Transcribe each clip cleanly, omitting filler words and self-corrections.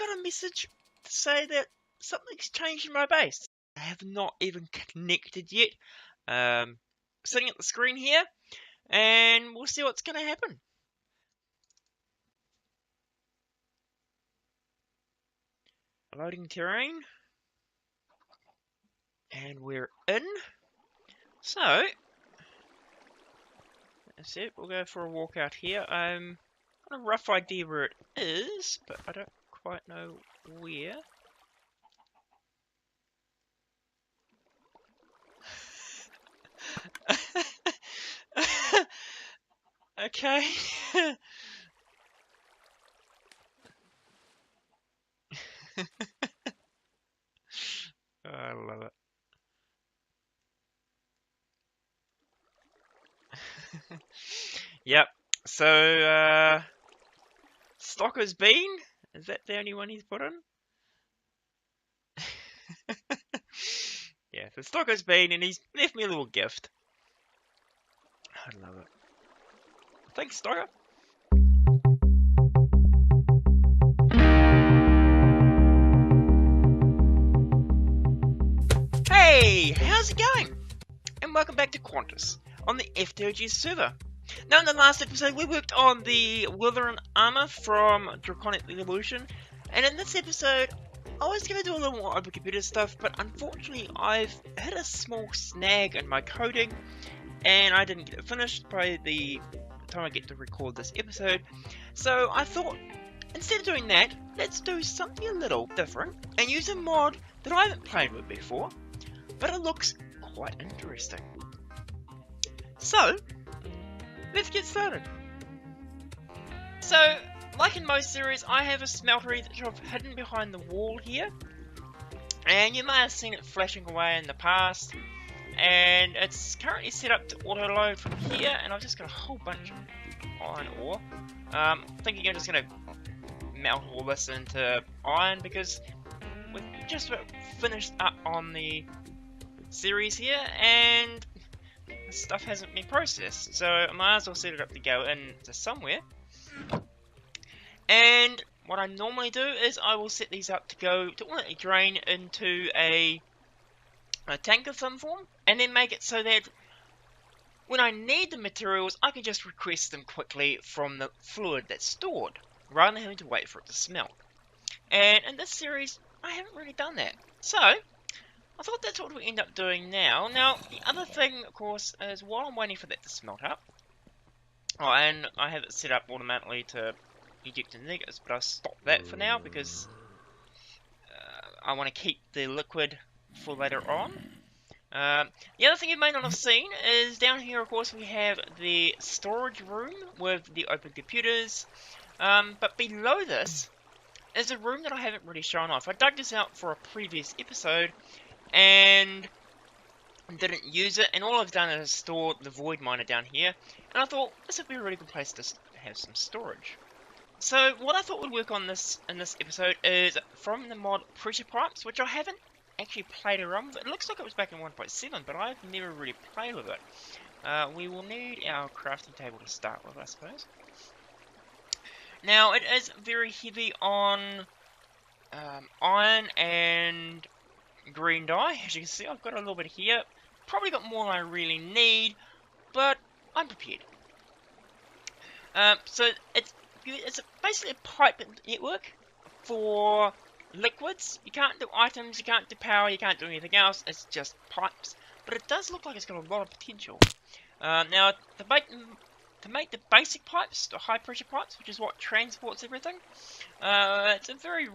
got a message to say that something's changed in my base. I have not even connected yet. Sitting at the screen here, and we'll see what's going to happen. Loading terrain. And we're in. So, that's it. We'll go for a walk out here. Got a rough idea where it is, but I don't quite know where. Okay. I love it. Yep. So, Stocker's Bean? Is that the only one he's put in? Yeah, so Stocker's Bean, and he's left me a little gift. I love it. Thanks, Stocker. Hey, how's it going? And welcome back to Quantus on the FTOG server. Now, in the last episode, we worked on the Withering Armor from Draconic Evolution, and in this episode, I was going to do a little more open computer stuff, but unfortunately, I've hit a small snag in my coding, and I didn't get it finished by the time I get to record this episode. So I thought, instead of doing that, let's do something a little different and use a mod that I haven't played with before, but it looks quite interesting. So, let's get started. So, like in most series, I have a smeltery that I've hidden behind the wall here, and you may have seen it flashing away in the past, and it's currently set up to auto-load from here, and I've just got a whole bunch of iron ore. Thinking I'm just going to melt all this into iron, because we're just about finished up on the series here, and stuff hasn't been processed, so I might as well set it up to go into somewhere. And what I normally do is I will set these up to go to ultimately drain into a tank of some form, and then make it so that when I need the materials, I can just request them quickly from the fluid that's stored, rather than having to wait for it to smelt. And in this series, I haven't really done that. So, I thought that's what we end up doing now. Now, the other thing, of course, is while I'm waiting for that to smelt up, and I have it set up automatically to eject the negatives, but I'll stop that for now because I want to keep the liquid for later on. The other thing you may not have seen is down here, of course, we have the storage room with the open computers, but below this is a room that I haven't really shown off. I dug this out for a previous episode and didn't use it, and all I've done is store the void miner down here, and I thought this would be a really good place to have some storage. So what I thought would work on this in this episode is from the mod pressure pipes, which I haven't actually played around with. It looks like it was back in 1.7, but I've never really played with it. We will need our crafting table to start with, I suppose. Now, it is very heavy on iron and green dye. As you can see, I've got a little bit here. Probably got more than I really need, but I'm prepared. So it's basically a pipe network for liquids. You can't do items, you can't do power, you can't do anything else. It's just pipes. But it does look like it's got a lot of potential. Now, to make the basic pipes, the high pressure pipes, which is what transports everything, it's a very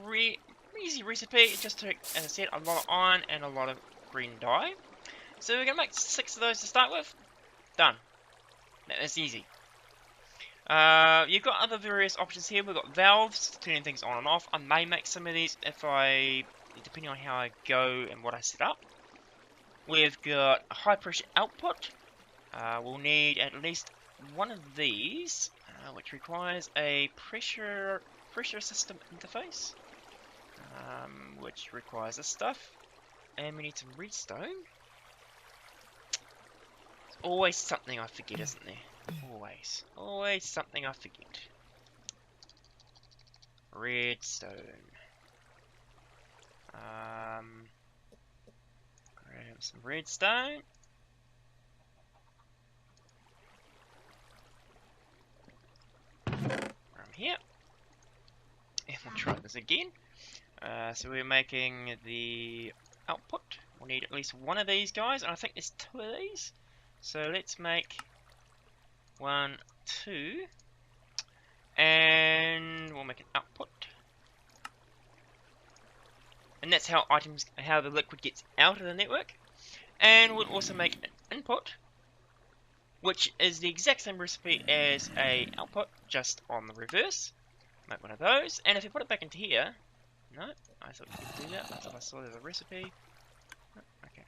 easy recipe. It just took, as I said, a lot of iron and a lot of green dye. So we're going to make 6 of those to start with. Done. That's easy. You've got other various options here. We've got valves, turning things on and off. I may make some of these depending on how I go and what I set up. We've got a high pressure output. We'll need at least one of these, which requires a pressure system interface, which requires this stuff. And we need some redstone. There's always something I forget, isn't there? Always something I forget. Redstone. Grab some redstone. From here. And we'll try this again. So we're making the output. We'll need at least one of these guys, and I think there's two of these. So let's make 1, 2, and we'll make an output. And that's how how the liquid gets out of the network. And we'll also make an input, which is the exact same recipe as a output, just on the reverse. Make one of those, and if you put it back into here, no, I thought you could do that. I thought I saw there's a recipe. Oh, okay.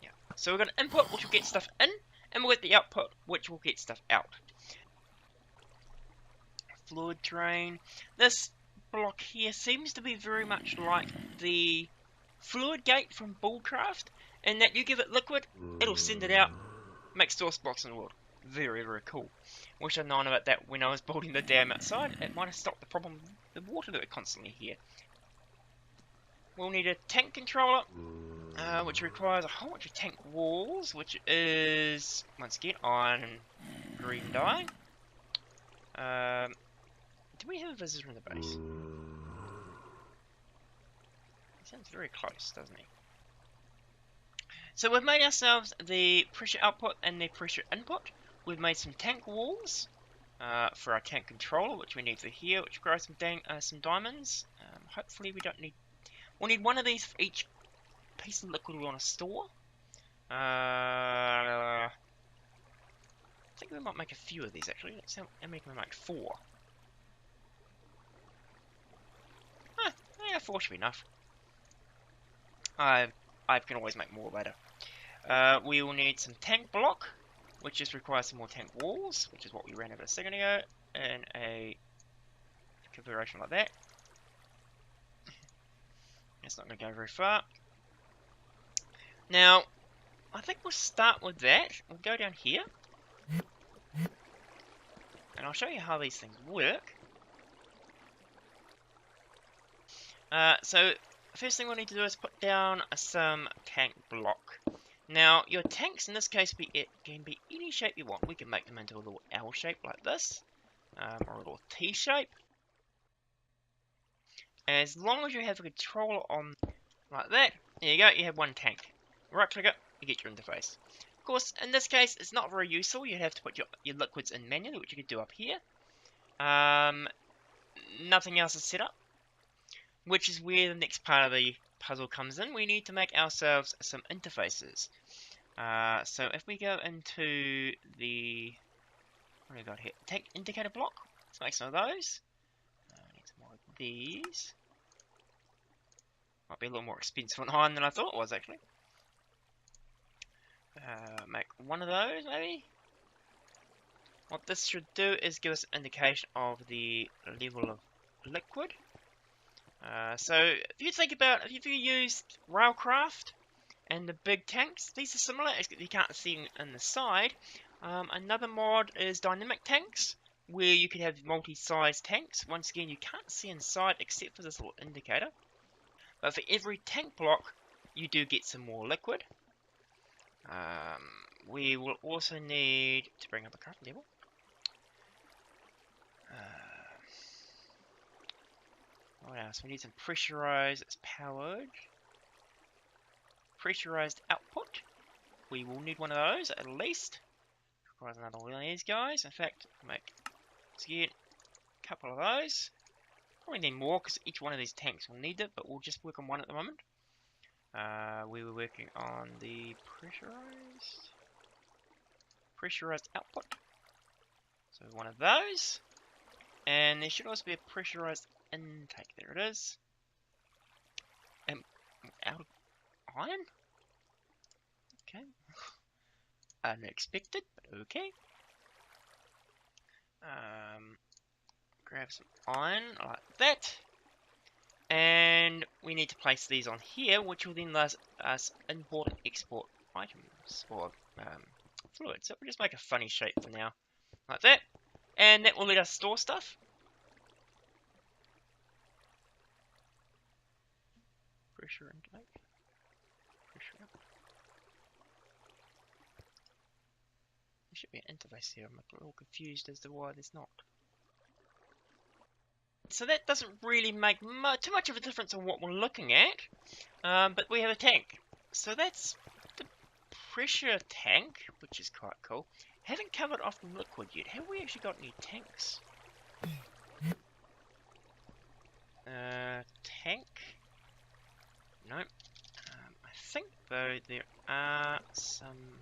Yeah. So we're going to input, which will get stuff in, and we'll get the output, which will get stuff out. Fluid drain. This block here seems to be very much like the fluid gate from Bullcraft, in that you give it liquid, it'll send it out, make source blocks in the world. Very, very cool. Wish I'd known about that when I was building the dam outside. It might have stopped the problem with the water that we're constantly here. We'll need a tank controller, which requires a whole bunch of tank walls, which is, once again, iron and green dye. Do we have a visitor in the base? He sounds very close, doesn't he? So we've made ourselves the pressure output and the pressure input. We've made some tank walls for our tank controller, which we need for here, which grows some diamonds. Hopefully we don't need... We'll need one of these for each piece of liquid we want to store. I think we might make a few of these actually. Let's see how many can we make? 4. Yeah, 4 should be enough. I can always make more later. We will need some tank block, which just requires some more tank walls, which is what we ran over a second ago, in a configuration like that. It's not going to go very far. Now, I think we'll start with that. We'll go down here, and I'll show you how these things work. So, first thing we'll need to do is put down some tank block. Now, your tanks in this case can be any shape you want. We can make them into a little L shape like this, or a little T shape. As long as you have a controller on like that, there you go, you have one tank. Right click it, you get your interface. Of course, in this case, it's not very useful. You have to put your liquids in manually, which you could do up here. Nothing else is set up, which is where the next part of the puzzle comes in. We need to make ourselves some interfaces. So if we go into the, what do we got here? Tank indicator block. Let's make some of those. Need some more of these. Might be a little more expensive on iron than I thought it was actually. Make one of those maybe. What this should do is give us an indication of the level of liquid. So if you think about, if you used Railcraft and the big tanks, these are similar, except you can't see in the side. Another mod is dynamic tanks, where you could have multi-size tanks. Once again, you can't see inside except for this little indicator. But for every tank block, you do get some more liquid. We will also need to bring up a crafting table. What else? We need some pressurized, it's powered. Pressurized output. We will need one of those at least. Requires another one of these guys. In fact, make, let's get a couple of those. Probably need more because each one of these tanks will need it, but we'll just work on one at the moment. We were working on the pressurized output. So one of those. And there should also be a pressurized intake. There it is. Out of iron? Okay. Unexpected, but okay. Grab some iron like that. And we need to place these on here, which will then let us import and export items for fluid. So we'll just make a funny shape for now, like that. And that will let us store stuff. Pressure intake. Pressure up. There should be an interface here. I'm a little confused as to why there's not. So that doesn't really make too much of a difference on what we're looking at. But we have a tank. So that's the pressure tank, which is quite cool. Haven't covered off the liquid yet. Have we actually got any tanks? Tank? No. I think, though, there are some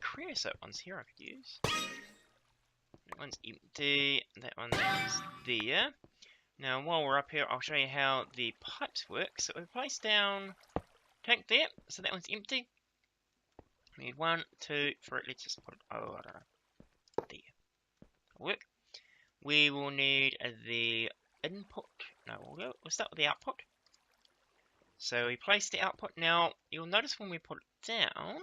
creosote ones here I could use. That one's empty. That one's there. Now, while we're up here, I'll show you how the pipes work. So we place down tank there. So that one's empty. We need 1, 2, 3. Let's just put it over there. That'll work. We will need the input. No, we'll start with the output. So we place the output. Now, you'll notice when we put it down.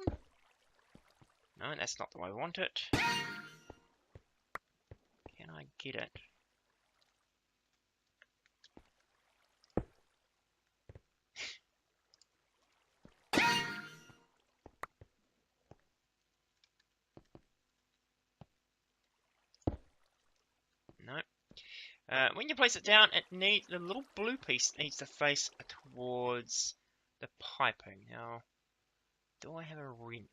No, that's not the way we want it. Can I get it? No. When you place it down, the little blue piece needs to face towards the piping. Now, do I have a wrench?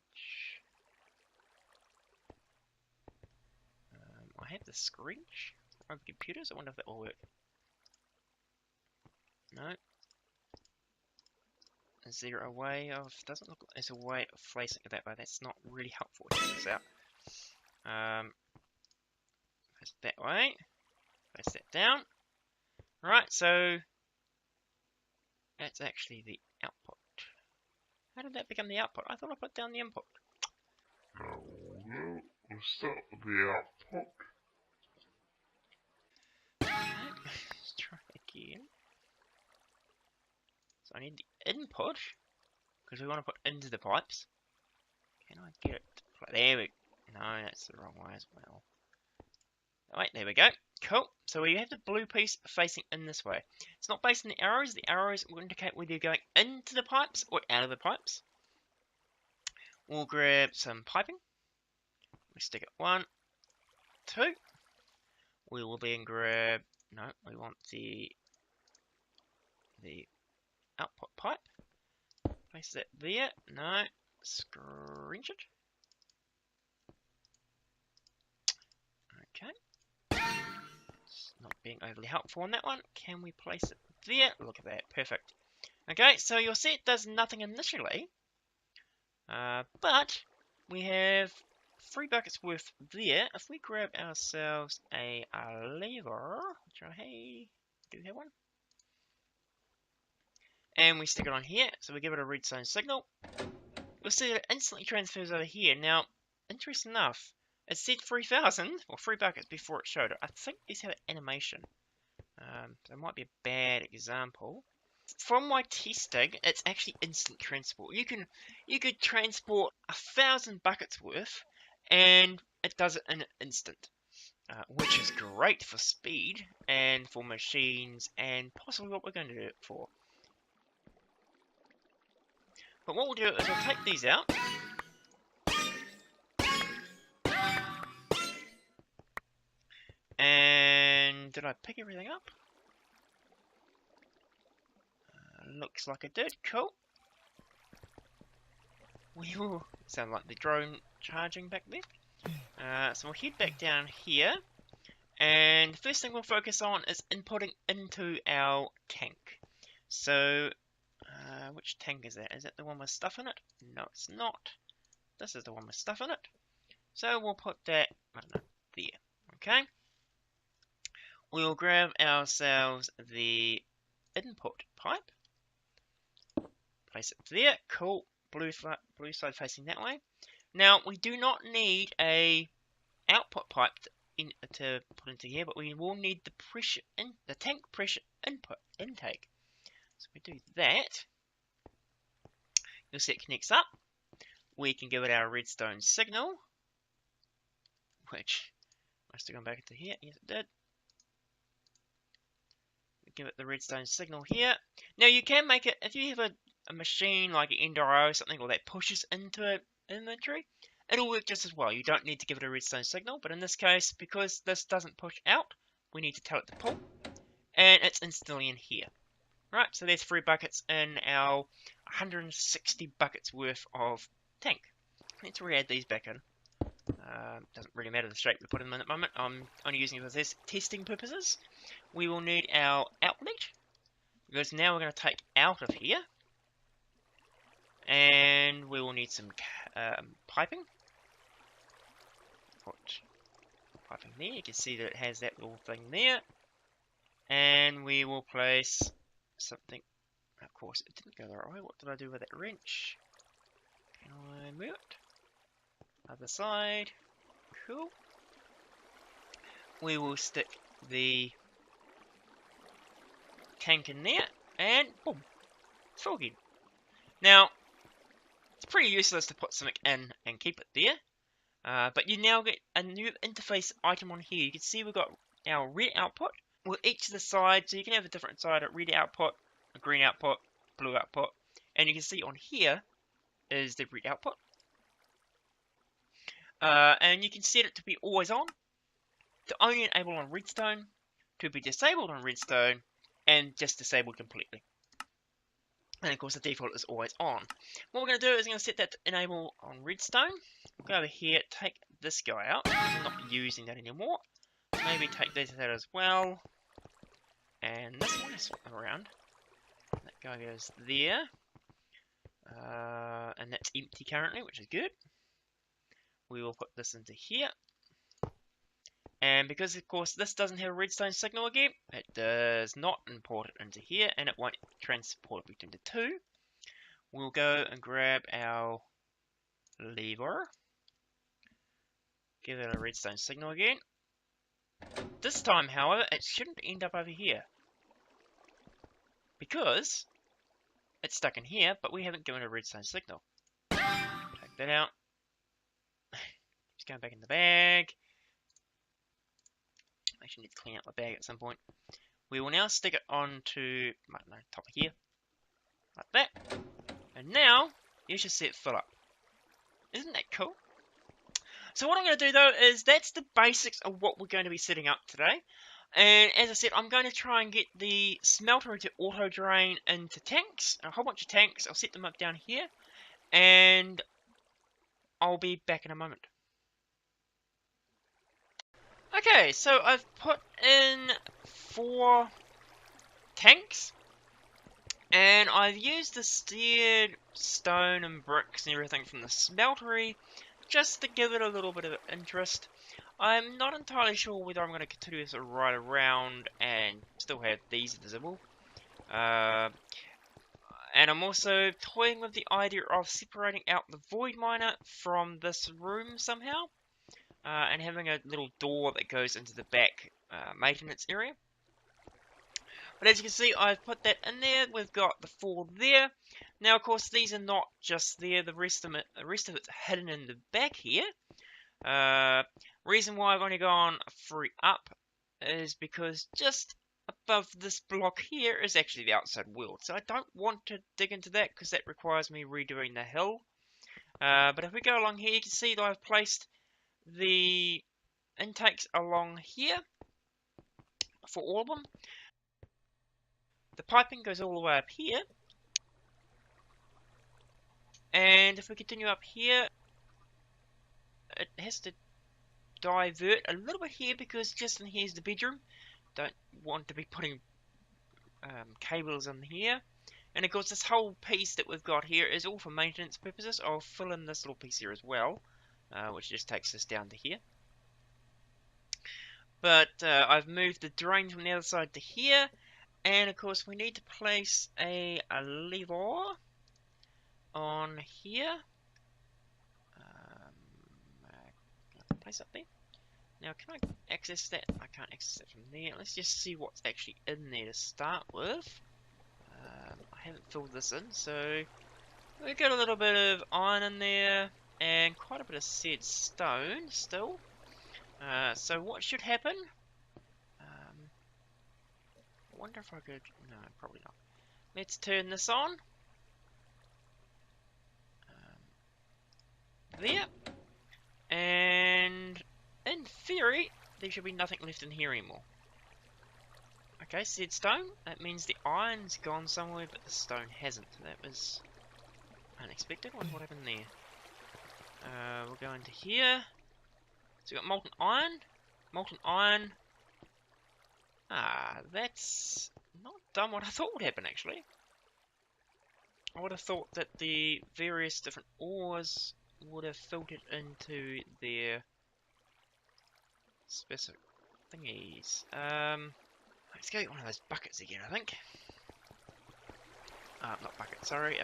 I have the screech over computers. I wonder if that will work. No. Is there a way of? Doesn't look like there's a way of placing it that way. That's not really helpful. Check this out. Place it that way. Place that down. Right, so that's actually the output. How did that become the output? I thought I put down the input. No, we'll start with the output. Let's try again. So I need the input because we want to put into the pipes. Can I get it? There we go. No, that's the wrong way as well. Wait, there we go. Cool. So we have the blue piece facing in this way. It's not based on the arrows. The arrows will indicate whether you're going into the pipes or out of the pipes. We'll grab some piping. We stick it 1, 2. We will then grab. No, we want the output pipe. Place that there. No, scrunch it. Okay. It's not being overly helpful on that one. Can we place it there? Look at that. Perfect. Okay, so you'll see it does nothing initially. But we have 3 buckets worth there. If we grab ourselves a lever, which I do have one, and we stick it on here, so we give it a redstone signal, you'll see that it instantly transfers over here. Now, interesting enough, it said 3,000 or 3 buckets before it showed it. I think these have an animation. So it might be a bad example. From my testing, it's actually instant transport. You could transport 1,000 buckets worth, and it does it in an instant, which is great for speed and for machines, and possibly what we're going to do it for. But what we'll do is we'll take these out. And did I pick everything up? Looks like I did. Cool. We will sound like the drone charging back there. So we'll head back down here, and the first thing we'll focus on is inputting into our tank. So, which tank is that? Is that the one with stuff in it? No, it's not. This is the one with stuff in it. So we'll put that, I don't know, there. Okay. We'll grab ourselves the input pipe. Place it there. Cool. Blue side facing that way. Now, we do not need a output pipe to put into here, but we will need the tank pressure intake. So we do that. You'll see it connects up. We can give it our redstone signal, which must have gone back into here. Yes, it did. We give it the redstone signal here. Now you can make it, if you have a machine like an NDIO or something, or that pushes into an inventory, it'll work just as well. You don't need to give it a redstone signal, but in this case, because this doesn't push out, we need to tell it to pull, and it's instantly in here. Right, so there's 3 buckets in our 160 buckets worth of tank. Let's re-add these back in. Doesn't really matter the shape we put them in at the moment. I'm only using it for testing purposes. We will need our outlet, because now we're going to take out of here. And we will need some piping. Put piping there. You can see that it has that little thing there. And we will place something. Of course, it didn't go the right way. What did I do with that wrench? Can I move it? Other side. Cool. We will stick the tank in there, and boom, it's full again. Now, it's pretty useless to put something in and keep it there, but you now get a new interface item on here. You can see we've got our red output with each of the sides, so you can have a different side, a red output, a green output, blue output, and you can see on here is the red output. And you can set it to be always on, to only enable on redstone, to be disabled on redstone, and just disabled completely. And of course the default is always on. What we're going to do is we're going to set that to enable on redstone. We'll go over here, take this guy out. I'm not using that anymore. Maybe take this out as well. And this one is swap them around. That guy goes there. And that's empty currently, which is good. We will put this into here. And because, of course, this doesn't have a redstone signal again, it does not import it into here, and it won't transport it between the two. We'll go and grab our lever. Give it a redstone signal again. This time, however, it shouldn't end up over here, because it's stuck in here, but we haven't given it a redstone signal. Take that out. It's going back in the bag. Actually need to clean out the bag at some point. We will now stick it onto top here, like that. And now you should see it fill up. Isn't that cool? So what I'm going to do though is that's the basics of what we're going to be setting up today. And as I said, I'm going to try and get the smeltery to auto drain into tanks, a whole bunch of tanks. I'll set them up down here, and I'll be back in a moment. Okay, so I've put in 4 tanks, and I've used the steered stone and bricks and everything from the smeltery just to give it a little bit of interest. I'm not entirely sure whether I'm going to continue this right around and still have these visible. And I'm also toying with the idea of separating out the void miner from this room somehow. And having a little door that goes into the back maintenance area. But as you can see, I've put that in there. We've got the 4 there. Now, of course, these are not just there. The rest of it's hidden in the back here. Reason why I've only gone 3 up is because just above this block here is actually the outside world. So I don't want to dig into that because that requires me redoing the hill. But if we go along here, you can see that I've placed the intakes along here for all of them. The piping goes all the way up here, and if we continue up here, it has to divert a little bit here because just in here is the bedroom. Don't want to be putting cables in here. And of course this whole piece that we've got here is all for maintenance purposes. I'll fill in this little piece here as well. Which just takes us down to here. But I've moved the drain from the other side to here, and of course we need to place a lever on here. Place up there. Now can I access that? I can't access it from there. Let's just see what's actually in there to start with. I haven't filled this in, so we've got a little bit of iron in there. And quite a bit of said stone still. So what should happen? I wonder if I could... No, probably not. Let's turn this on. There. And in theory, there should be nothing left in here anymore. Okay, said stone. That means the iron's gone somewhere, but the stone hasn't. That was unexpected. What happened there? We'll go into here. So we've got molten iron. Molten iron. Ah, that's not done what I thought would happen, actually. I would have thought that the various different ores would have filtered into their specific thingies. Let's go get one of those buckets again, I think. Not bucket, sorry.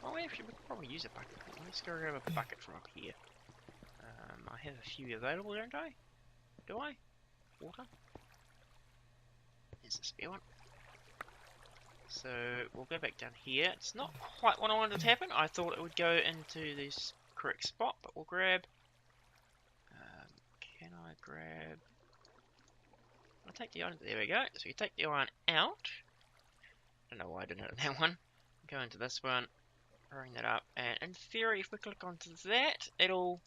Oh, we actually would probably use a bucket. Let's go grab a bucket from up here. I have a few available, don't I? Do I? Water? There's a spare one. So we'll go back down here. It's not quite what I wanted to happen. I thought it would go into this correct spot, but we'll grab... can I grab... I'll take the iron. There we go. So you take the iron out. I don't know why I didn't hit that one. Go into this one. Bring that up. And in theory, if we click onto that, it'll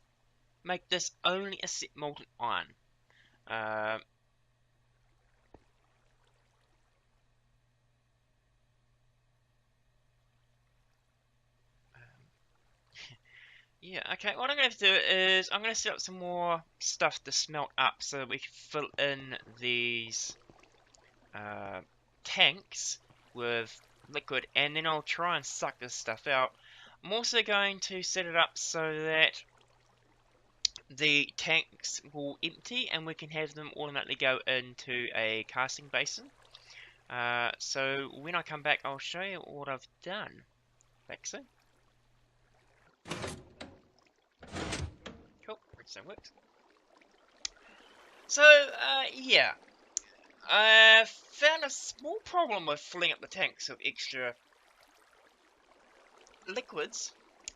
make this only a set molten iron. Yeah, okay, what I'm going to have to do is I'm going to set up some more stuff to smelt up so that we can fill in these tanks with liquid, and then I'll try and suck this stuff out. I'm also going to set it up so that the tanks will empty and we can have them automatically go into a casting basin. So when I come back, I'll show you what I've done. Back soon. Cool, redstone works. So, yeah. I found a small problem with filling up the tanks of extra liquids.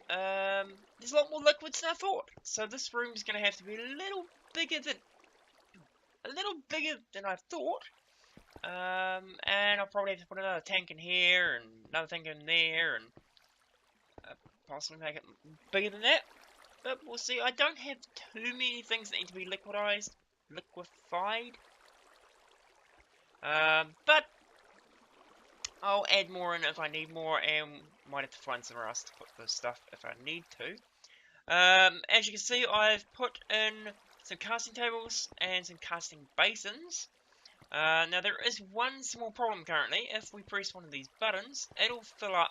There's a lot more liquids than I thought. So this room's going to have to be a little bigger than I thought. And I'll probably have to put another tank in here and another tank in there and possibly make it bigger than that. But we'll see. I don't have too many things that need to be liquefied. But I'll add more in if I need more, and might have to find somewhere else to put this stuff if I need to. As you can see, I've put in some casting tables and some casting basins. Now there is one small problem currently. If we press one of these buttons, it'll fill up.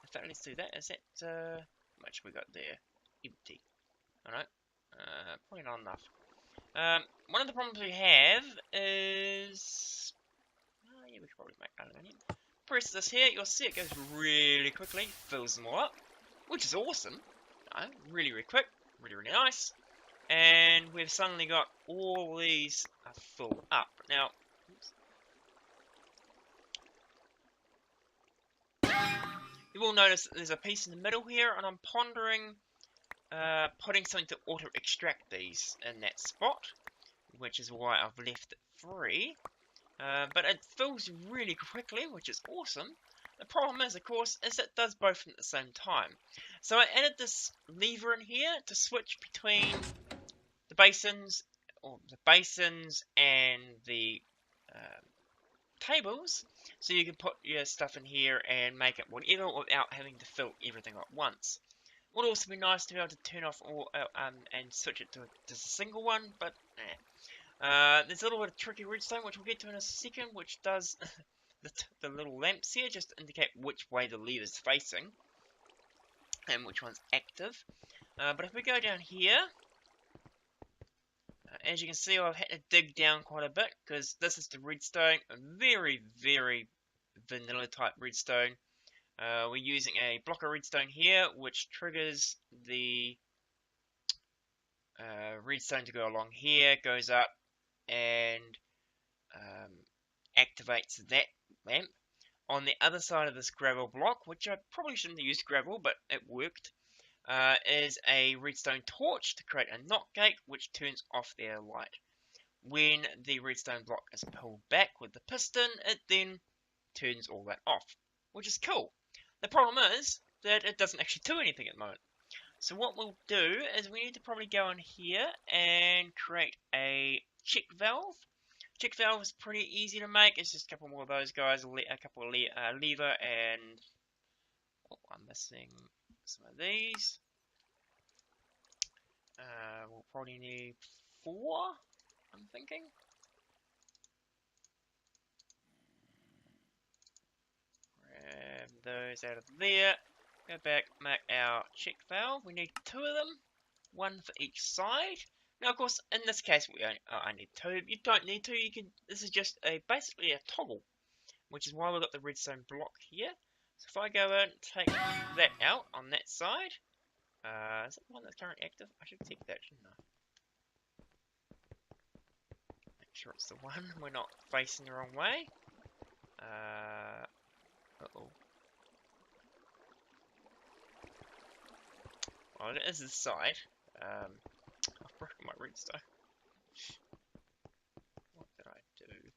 In fact, let's do that. Is that how much we got there? Empty. Alright. Probably not enough. One of the problems we have is... yeah, we could probably make aluminium. Press this here, you'll see it goes really quickly, fills them all up, which is awesome. Really, really quick, really, really nice. And we've suddenly got all these full up. Now, you will notice that there's a piece in the middle here, and I'm pondering putting something to auto-extract these in that spot, which is why I've left it free. But it fills really quickly, which is awesome. The problem is, of course, is it does both at the same time. So I added this lever in here to switch between the basins, and the tables, so you can put your stuff in here and make it whatever without having to fill everything at once. It would also be nice to be able to turn off all and switch it to just a single one, but there's a little bit of tricky redstone, which we'll get to in a second, which does the little lamps here just to indicate which way the lever is facing and which one's active. But if we go down here, as you can see, I've had to dig down quite a bit because this is the redstone, a very, very vanilla type redstone. We're using a block of redstone here, which triggers the redstone to go along here, goes up and activates that lamp. On the other side of this gravel block, which I probably shouldn't have used gravel, but it worked, is a redstone torch to create a NOT gate, which turns off their light. when the redstone block is pulled back with the piston, it then turns all that off, which is cool. The problem is that it doesn't actually do anything at the moment. So what we'll do is we need to probably go in here and create a check valve. Check valve is pretty easy to make. It's just a couple more of those guys, a couple of lever, and I'm missing some of these. We'll probably need 4, I'm thinking. Grab those out of there. Go back, make our check valve. We need 2 of them, 1 for each side. Now, of course, in this case, I need 2. You don't need 2. You can. This is just basically a toggle, which is why we've got the redstone block here. So if I go in, take that out on that side. Is that the one that's currently active? I should check that, shouldn't I? Make sure it's the one. We're not facing the wrong way. Uh-oh. Oh, it is the side. I've broken my redstone. What did I do?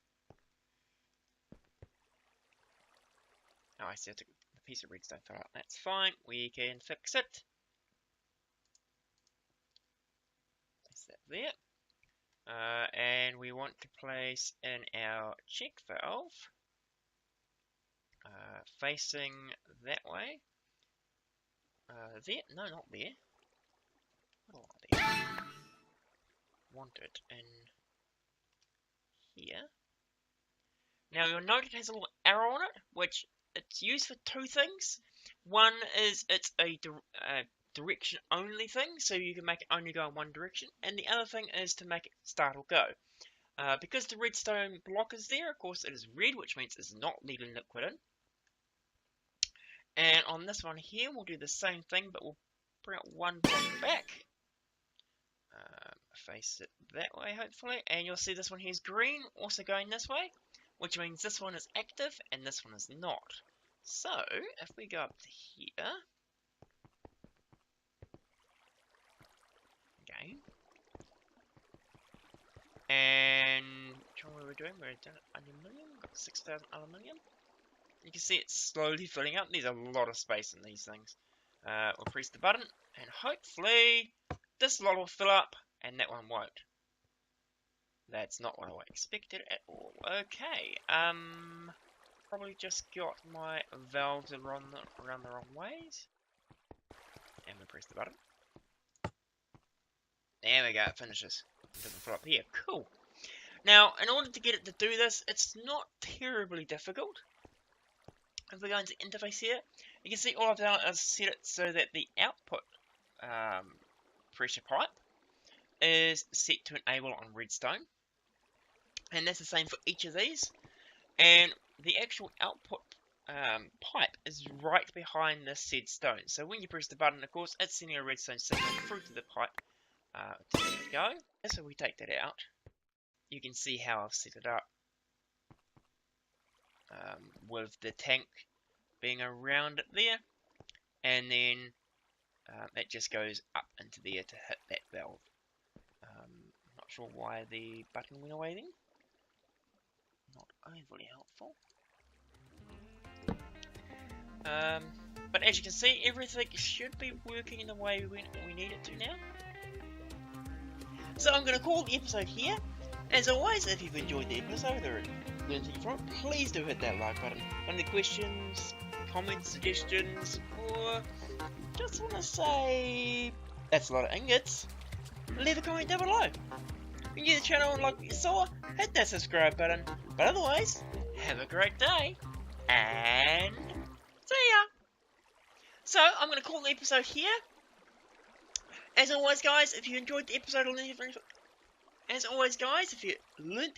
Oh, I see. I took the piece of redstone fell out. That's fine. We can fix it. Place that there. And we want to place in our check valve facing that way. There? No, not there. What do I do? Want it in here. Now you'll note it has a little arrow on it, which it's used for 2 things. One is it's a direction only thing, so you can make it only go in one direction, and the other thing is to make it start or go. Because the redstone block is there, of course it is red, which means it's not leaving liquid in. And on this one here, we'll do the same thing, but we'll bring it 1 block back. Face it that way, hopefully. And you'll see this one here is green, also going this way, which means this one is active and this one is not. So, if we go up to here, again, and which one were we doing? We're doing aluminium, got 6,000 aluminium. You can see it's slowly filling up. There's a lot of space in these things. We'll press the button, and hopefully this lot will fill up, and that one won't. That's not what I expected at all. Okay, probably just got my valves around the wrong ways. And we press the button. There we go, it finishes. It doesn't fill up here. Cool. Now, in order to get it to do this, it's not terribly difficult. If we go into interface here, you can see all I've done is set it so that the output pressure pipe is set to enable on redstone. And that's the same for each of these. And the actual output pipe is right behind this said stone. So when you press the button, of course, it's sending a redstone signal through to the pipe to let it go. So we take that out. You can see how I've set it up. With the tank being around it there, and then it just goes up into there to hit that valve. Not sure why the button went away then. Not overly helpful. But as you can see, everything should be working in the way we need it to now. So I'm going to call the episode here. As always, if you've enjoyed the episode or learned anything from it, please do hit that like button. Any questions, comments, suggestions, or just want to say that's a lot of ingots, leave a comment down below. If you get the channel and like what you saw, hit that subscribe button. But otherwise, have a great day, and see ya! So, I'm going to call the episode here. As always, guys, if you enjoyed the episode or learned anything, as always, guys, if you learned